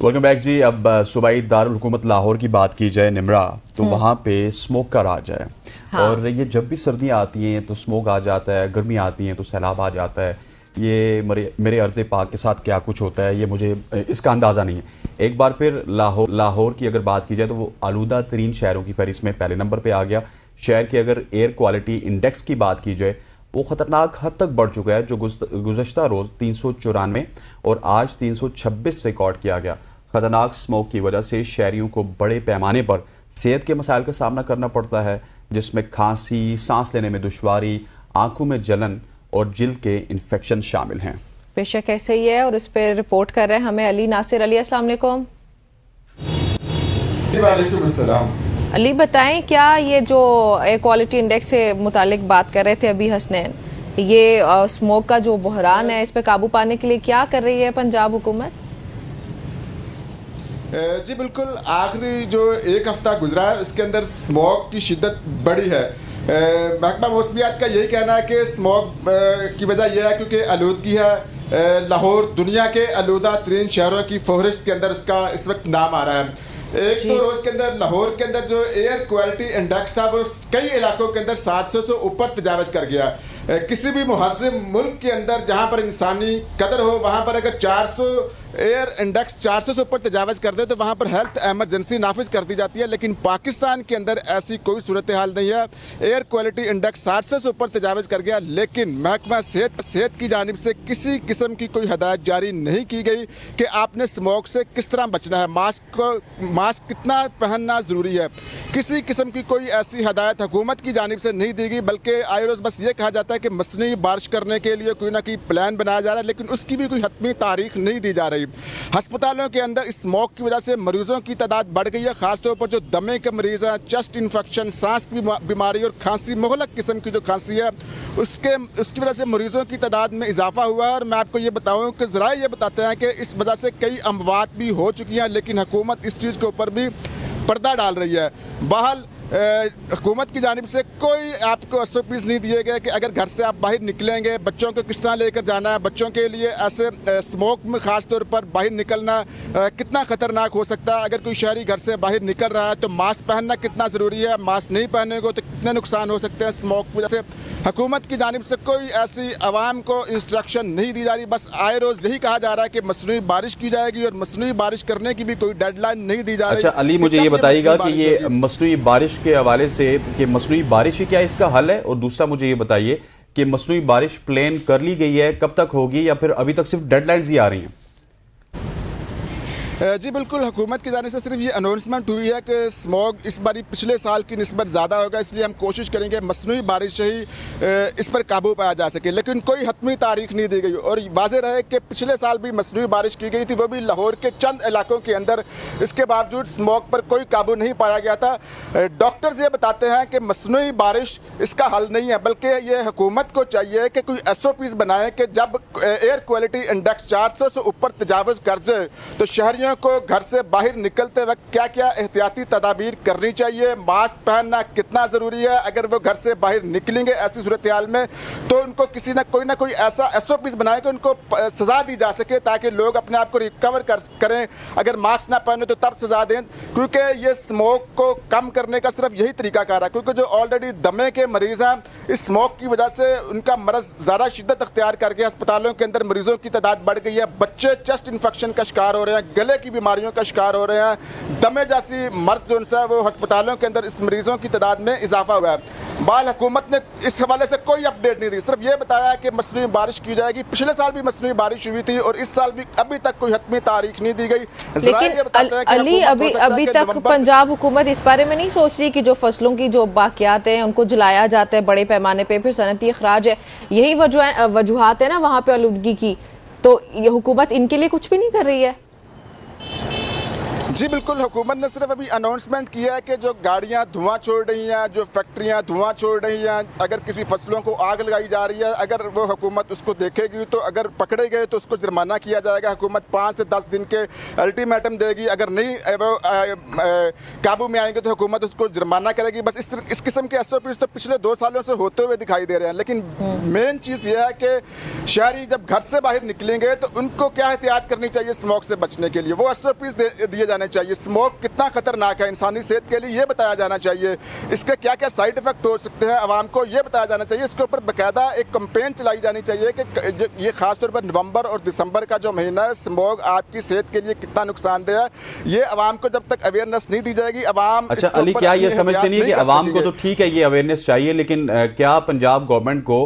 Welcome back जी। अब सूबाई दारुल हुकूमत लाहौर की बात की जाए निमरा, तो वहाँ पे स्मोक का राज है। हाँ। और ये जब भी सर्दियाँ आती हैं तो स्मोक आ जाता है, गर्मी आती हैं तो सैलाब आ जाता है। ये मेरे अर्ज़ पाक के साथ क्या कुछ होता है ये मुझे इसका अंदाज़ा नहीं है। एक बार फिर लाहौर की अगर बात की जाए तो वो आलूदा तरीन शहरों की फहरिस्त में पहले नंबर पर आ गया। शहर के अगर एयर क्वालिटी इंडेक्स की बात की जाए वो ख़तरनाक हद तक बढ़ चुका है, जो गुज़श्ता रोज़ 394 और आज 326 रिकॉर्ड किया गया। खतरनाक स्मोक की वजह से शहरियों को बड़े पैमाने पर सेहत के मसाइल का सामना करना पड़ता है, जिसमें खांसी, सांस लेने में दुश्वारी, आंखों में जलन और जिल्द के इन्फेक्शन शामिल हैं। बेशक ऐसे ही है और इस पर रिपोर्ट कर रहे हैं हमें अली नासिर। अली, अस्सलाम वालेकुम। वालेकुम अस्सलाम। अली, बताएं क्या ये जो एयर क्वालिटी इंडेक्स से मुतालिक बात कर रहे थे अभी हसनैन, ये स्मोक का जो बहरान है इस पर काबू पाने के लिए क्या कर रही है पंजाब हुकूमत? जी बिल्कुल, आखिरी जो एक हफ्ता गुजरा है उसके अंदर स्मॉग की शिद्दत बढ़ी है। महकमा मौसमियात का यही कहना है कि स्मॉग की वजह यह है क्योंकि आलूदगी है। लाहौर दुनिया के आलूदा तरीन शहरों की फहरिस्त के अंदर उसका इस वक्त नाम आ रहा है। एक तो रोज़ के अंदर लाहौर के अंदर जो एयर क्वालिटी इंडेक्स था वो कई इलाकों के अंदर 700 से ऊपर तजावज़ कर गया। किसी भी मुहज़्ज़म मुल्क के अंदर जहाँ पर इंसानी कदर हो वहाँ पर अगर 400 एयर इंडेक्स 400 से ऊपर तजावज़ कर दे तो वहाँ पर हेल्थ एमरजेंसी नाफिज कर दी जाती है। लेकिन पाकिस्तान के अंदर ऐसी कोई सूरत हाल नहीं है। एयर क्वालिटी इंडेक्स 700 से ऊपर तजावज़ कर गया, लेकिन महकमा सेहत की जानिब से किसी किस्म की कोई हदायत जारी नहीं की गई कि आपने स्मोक से किस तरह बचना है, मास्क कितना पहनना ज़रूरी है। किसी किस्म की कोई ऐसी हदायत हुकूमत की जानिब से नहीं दी गई, बल्कि आए रोज़ बस ये कहा जाता है कि मसनूई बारिश करने के लिए कोई ना कोई प्लान बनाया जा रहा है, लेकिन उसकी भी कोई हतमी तारीख नहीं दी जा रही। अस्पतालों के अंदर इस स्मोक की वजह से मरीजों की तादाद बढ़ गई है, खासतौर पर जो दमे के मरीज हैं, चेस्ट इन्फेक्शन, सांस की बीमारी और खांसी, मुहलक किस्म की जो खांसी है उसकी वजह से मरीजों की तादाद में इजाफा हुआ है। और मैं आपको ये बताऊं कि ज़रा ये बताते हैं कि इस वजह से कई अमवात भी हो चुकी हैं, लेकिन हुकूमत इस चीज़ के ऊपर भी पर्दा डाल रही है। बहल हुकूमत की जानिब से कोई आपको एसओपीज़ नहीं दिए गए कि अगर घर से आप बाहर निकलेंगे बच्चों को किस तरह लेकर जाना है। बच्चों के लिए ऐसे स्मोक में ख़ास तौर पर बाहर निकलना कितना ख़तरनाक हो सकता है। अगर कोई शहरी घर से बाहर निकल रहा है तो मास्क पहनना कितना ज़रूरी है, मास्क नहीं पहनेंगे तो कितने नुकसान हो सकते हैं स्मोक की वजह से। हुकूमत की जानिब से कोई ऐसी आवाम को इंस्ट्रक्शन नहीं दी जा रही, बस आए रोज़ यही कहा जा रहा है कि मसनूई बारिश की जाएगी और मसनूई बारिश करने की भी कोई डेडलाइन नहीं दी जा रही। अच्छा अली, मुझे ये बताइएगा कि ये मसनूई बारिश के हवाले से कि मसनूई बारिश ही क्या इसका हल है, और दूसरा मुझे ये बताइए कि मसनूई बारिश प्लान कर ली गई है, कब तक होगी, या फिर अभी तक सिर्फ डेडलाइंस ही आ रही हैं? जी बिल्कुल, हुकूमत की जानिब से सिर्फ ये अनाउंसमेंट हुई है कि स्मॉग इस बारी पिछले साल की निस्बत ज़्यादा होगा, इसलिए हम कोशिश करेंगे मसनूई बारिश से ही इस पर काबू पाया जा सके, लेकिन कोई हतमी तारीख नहीं दी गई। और वाज़ेह रहे कि पिछले साल भी मसनूई बारिश की गई थी, वो भी लाहौर के चंद इलाकों के अंदर, इसके बावजूद स्मॉग पर कोई काबू नहीं पाया गया था। डॉक्टर्स ये बताते हैं कि मसनूई बारिश इसका हल नहीं है, बल्कि ये हुकूमत को चाहिए कि कोई SOPs बनाए कि जब एयर क्वालिटी इंडेक्स 400 से ऊपर तजावज़ कर जाए तो शहरियों को घर से बाहर निकलते वक्त क्या क्या एहतियाती तदाबीर करनी चाहिए, मास्क पहनना कितना ज़रूरी है। अगर वो घर से बाहर निकलेंगे ऐसी सूरत हाल में तो उनको किसी ना कोई ऐसा SOPs बनाए कि उनको सज़ा दी जा सके, ताकि लोग अपने आप को रिकवर करें। अगर मास्क ना पहने तो तब सज़ा दें, क्योंकि ये स्मोक को कम करने का सिर्फ यही तरीकाकार है। क्योंकि जो ऑलरेडी दमे के मरीज़ हैं, इस स्मोक की वजह से उनका मरज़ ज़्यादा शिद्दत अख्तियार करके अस्पतालों के अंदर मरीज़ों की तादाद बढ़ गई है। बच्चे चेस्ट इन्फेक्शन का शिकार हो रहे हैं, गले की बीमारियों का शिकार हो रहे हैं, दमे जैसी मर्ज जो है वो अस्पतालों के अंदर इस मरीजों की तादाद में इजाफा हुआ है। बाल हुकूमत ने इस हवाले से कोई अपडेट नहीं दी, सिर्फ ये बताया कि मसनूई बारिश की जाएगी। पिछले साल भी मसनूई बारिश हुई थी और इस साल भी अभी तक कोई हतमी तारीख नहीं दी गई। लेकिन अली, अभी तक पंजाब हुकूमत इस बारे में नहीं सोच रही कि जो फसलों की जो बाकियात हैं उनको जलाया जाता है बड़े पैमाने पे, फिर सनती अखराज है, यही वजूहात है ना वहाँ पे आलूदगी की, तो ये हुकूमत इनके लिए कुछ भी नहीं कर रही है? जी बिल्कुल, हुकूमत ने सिर्फ अभी अनाउंसमेंट किया है कि जो गाड़ियां धुआं छोड़ रही हैं, जो फैक्ट्रियां धुआं छोड़ रही हैं, अगर किसी फसलों को आग लगाई जा रही है, अगर वो हुकूमत उसको देखेगी तो अगर पकड़े गए तो उसको जुर्माना किया जाएगा। हुकूमत 5 से 10 दिन के अल्टीमेटम देगी, अगर नहीं वो काबू में आएंगे तो हुकूमत उसको जुर्माना करेगी। बस इस किस्म के SOPs तो पिछले 2 सालों से होते हुए दिखाई दे रहे हैं। लेकिन मेन चीज़ यह है कि शहरी जब घर से बाहर निकलेंगे तो उनको क्या एहतियात करनी चाहिए स्मोक से बचने के लिए, वो SOPs दिए जाने चाहिए। स्मोक कितना खतरनाक है इंसानी सेहत के लिए ये बताया जाना चाहिए, इसके क्या क्या साइड इफेक्ट हो सकते हैं आवाम को ये बताया जाना चाहिए। इसके ऊपर बाकायदा एक कैंपेन चलाई जानी चाहिए कि ये खासतौर पर नवंबर और दिसंबर का जो महीना है, स्मोक आपकी सेहत के लिए कितना नुकसानदेह है, ये आवाम को जब तक अवेयरनेस नहीं दी जाएगी, आवाम अच्छा अली, क्या ये समझते नहीं है कि आवाम को तो ठीक है ये अवेयरनेस चाहिए, लेकिन क्या पंजाब गवर्नमेंट को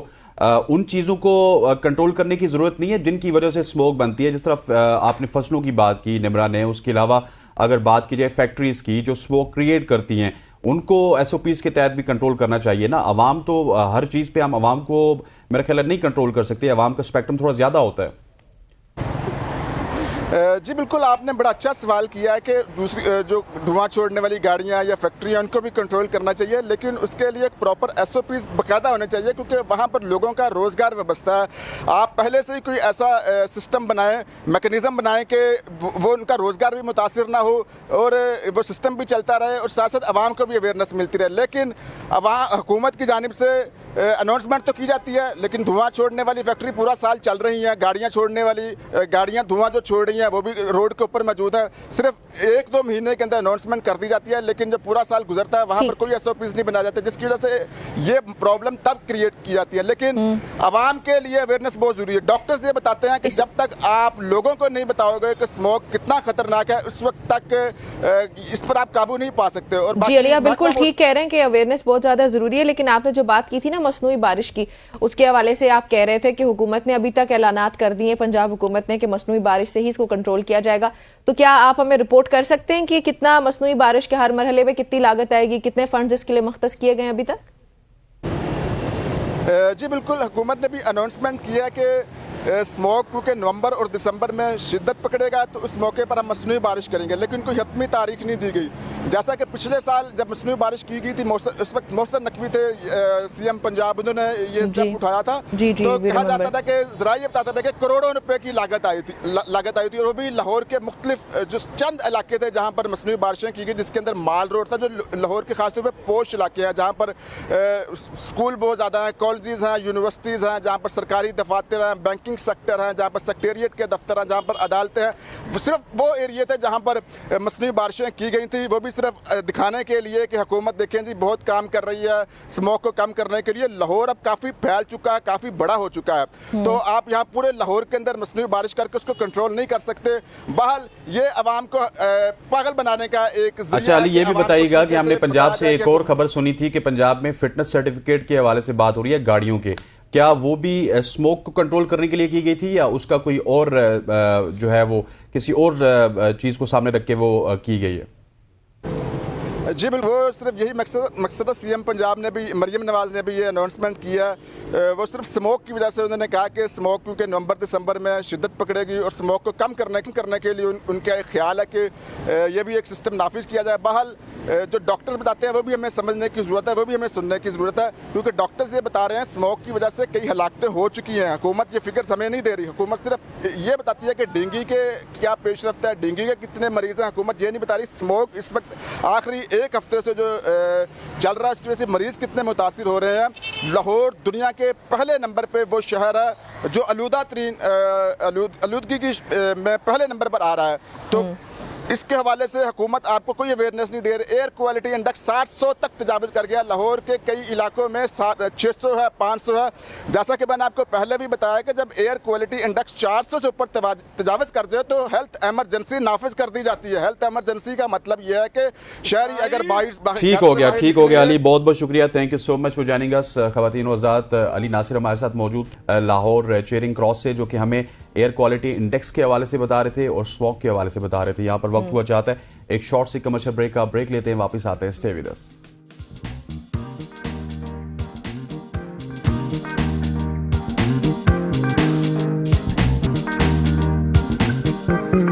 उन चीज़ों को कंट्रोल करने की ज़रूरत नहीं है जिनकी वजह से स्मोक बनती है? जिस तरह आपने फसलों की बात की निमरा ने, उसके अलावा अगर बात की जाए फैक्ट्रीज की जो स्मोक क्रिएट करती हैं, उनको SOPs के तहत भी कंट्रोल करना चाहिए ना। आवाम तो हर चीज़ पे हम आवाम को मेरा ख्याल है नहीं कंट्रोल कर सकते, आवाम का स्पेक्ट्रम थोड़ा ज़्यादा होता है। जी बिल्कुल, आपने बड़ा अच्छा सवाल किया है कि दूसरी जो धुआं छोड़ने वाली गाड़ियां या फैक्ट्रियां उनको भी कंट्रोल करना चाहिए, लेकिन उसके लिए एक प्रॉपर SOPs बाकायदा होने चाहिए क्योंकि वहां पर लोगों का रोज़गार व्यवस्था है। आप पहले से ही कोई ऐसा सिस्टम बनाएं, मैकेनिज़्म बनाएं कि वो उनका रोज़गार भी मुतासिर ना हो और वो सिस्टम भी चलता रहे और साथ साथ आवाम को भी अवेयरनेस मिलती रहे। लेकिन हुकूमत की जानिब से अनाउंसमेंट तो की जाती है, लेकिन धुआं छोड़ने वाली फैक्ट्री पूरा साल चल रही हैं, गाड़ियाँ छोड़ने वाली गाड़ियाँ धुआं जो छोड़ रही हैं वो भी रोड के ऊपर मौजूद है। सिर्फ 1-2 महीने के अंदर अनाउंसमेंट कर दी जाती है, लेकिन जब पूरा साल गुजरता है वहाँ पर कोई SOPs नहीं बनाए जाते, जिसकी वजह से ये प्रॉब्लम तब क्रिएट की जाती है। लेकिन आवाम के लिए अवेयरनेस बहुत जरूरी है। डॉक्टर्स ये बताते हैं कि जब तक आप लोगों को नहीं बताओगे कि स्मोक कितना खतरनाक है, उस वक्त तक इस पर आप काबू नहीं पा सकते। और जी अली, आप बिल्कुल ठीक कह रहे हैं कि अवेयरनेस बहुत ज्यादा जरूरी है, लेकिन आपने जो बात की थी ना मसनूई बारिश की, उसके हवाले से आप कह रहे थे कि हुकूमत ने अभी तक ऐलानात कर दिए, पंजाब हुकूमत ने, कि मसनूई बारिश से ही इसको कंट्रोल किया जाएगा। तो क्या आप हमें रिपोर्ट कर सकते हैं कि कितना मसनूई बारिश के हर मरहले में कितनी लागत आएगी, कितने फंड्स इसके लिए मुख्तस किए गए अभी तक? जी बिल्कुल, हुकूमत ने भी अनाउंसमेंट किया है कि स्मोक क्योंकि नवंबर और दिसंबर में शिद्दत पकड़ेगा तो उस मौके पर हम मसनूई बारिश करेंगे, लेकिन कोई हतमी तारीख नहीं दी गई। जैसा कि पिछले साल जब मसनूई बारिश की गई थी, उस वक्त मोहसिन नकवी थे CM पंजाब, उन्होंने ये स्टेप उठाया था। तो कहा जाता था कि जरा ये बताता था कि करोड़ों रुपए की लागत आई थी और वो भी लाहौर के मुख्तलिफ जो चंद इलाके थे जहाँ पर मसनूई बारिशें की गई, जिसके अंदर माल रोड था, जो लाहौर के खासतौर पर पोश इलाके हैं जहाँ पर स्कूल बहुत ज़्यादा हैं, कॉलेजेस हैं, यूनिवर्सिटीज़ हैं, जहाँ पर सरकारी दफातर हैं, बैंकिंग सेक्टर हैं, जहाँ पर सेक्रेटेरिएट के दफ्तर हैं, जहाँ पर अदालतें हैं। सिर्फ वो एरिया थे जहाँ पर मसनूई बारिशें की गई थी, वो भी सिर्फ दिखाने के लिए कि हुकूमत देखें जी बहुत काम कर रही है स्मोक को कम करने के लिए। लाहौर अब काफ़ी फैल चुका है, काफ़ी बड़ा हो चुका है, तो आप यहाँ पूरे लाहौर के अंदर मसनूई बारिश करके उसको कंट्रोल नहीं कर सकते। बहरहाल ये आवाम को पागल बनाने का एक जरिया। अच्छा अली, ये भी बताइएगा कि हमने पंजाब से एक और खबर सुनी थी कि पंजाब में फिटनेस सर्टिफिकेट के हवाले से बात हो रही है गाड़ियों के, क्या वो भी स्मोक को कंट्रोल करने के लिए की गई थी या उसका कोई और जो है वो किसी और चीज़ को सामने रख के वो की गई है? जी बिल्कुल, वो सिर्फ यही मकसद CM पंजाब ने भी, मरियम नवाज ने भी ये अनाउंसमेंट किया। वो सिर्फ स्मोक की वजह से उन्होंने कहा कि स्मोक क्योंकि नवंबर दिसंबर में शिद्दत पकड़ेगी और स्मोक को कम करने के लिए उनका एक ख्याल है कि ये भी एक सिस्टम नाफिज किया जाए। बहरहाल जो डॉक्टर्स बताते हैं वो भी हमें समझने की ज़रूरत है, वो भी हमें सुनने की ज़रूरत है, क्योंकि डॉक्टर्स ये बता रहे हैं स्मोक की वजह से कई हलाकतें हो चुकी हैं। हुकूमत ये फिगर हमें नहीं दे रही, हुकूमत सिर्फ ये बताती है कि डेंगू के क्या पेशरफ्त है, डेंगू के कितने मरीज़ हैं, हुकूमत ये नहीं बता रही स्मोक इस वक्त आखिरी 1 हफ्ते से जो चल रहा है उसकी वजह से मरीज़ कितने मुतासिर हो रहे हैं। लाहौर दुनिया के पहले नंबर पे वो शहर है जो आलूदगी में पहले नंबर पर आ रहा है। तो इसके हवाले से हुकूमत आपको कोई अवेयरनेस नहीं दे रही। एयर क्वालिटी इंडेक्स 700 तक तजावज़ कर गया, लाहौर के कई इलाकों में 600 है, 500 है। जैसा कि मैंने आपको पहले भी बताया कि जब एयर क्वालिटी इंडेक्स 400 से ऊपर तजावज़ कर जाए तो हेल्थ एमरजेंसी नाफिज कर दी जाती है। हेल्थ एमरजेंसी का मतलब यह है कि शहरी अगर ठीक हो गया अली, बहुत बहुत शुक्रिया, thank you so much for joining us. ख़वातीन वज़ात अली नासिर हमारे साथ मौजूद लाहौर चेयरिंग क्रॉस से, जो कि हमें एयर क्वालिटी इंडेक्स के हवाले से बता रहे थे और स्मोक के हवाले से बता रहे थे। यहाँ पर वक्त हुआ चाहता है एक शॉर्ट सी कमर्शियल ब्रेक का, ब्रेक लेते हैं, वापस आते हैं, स्टे विद अस।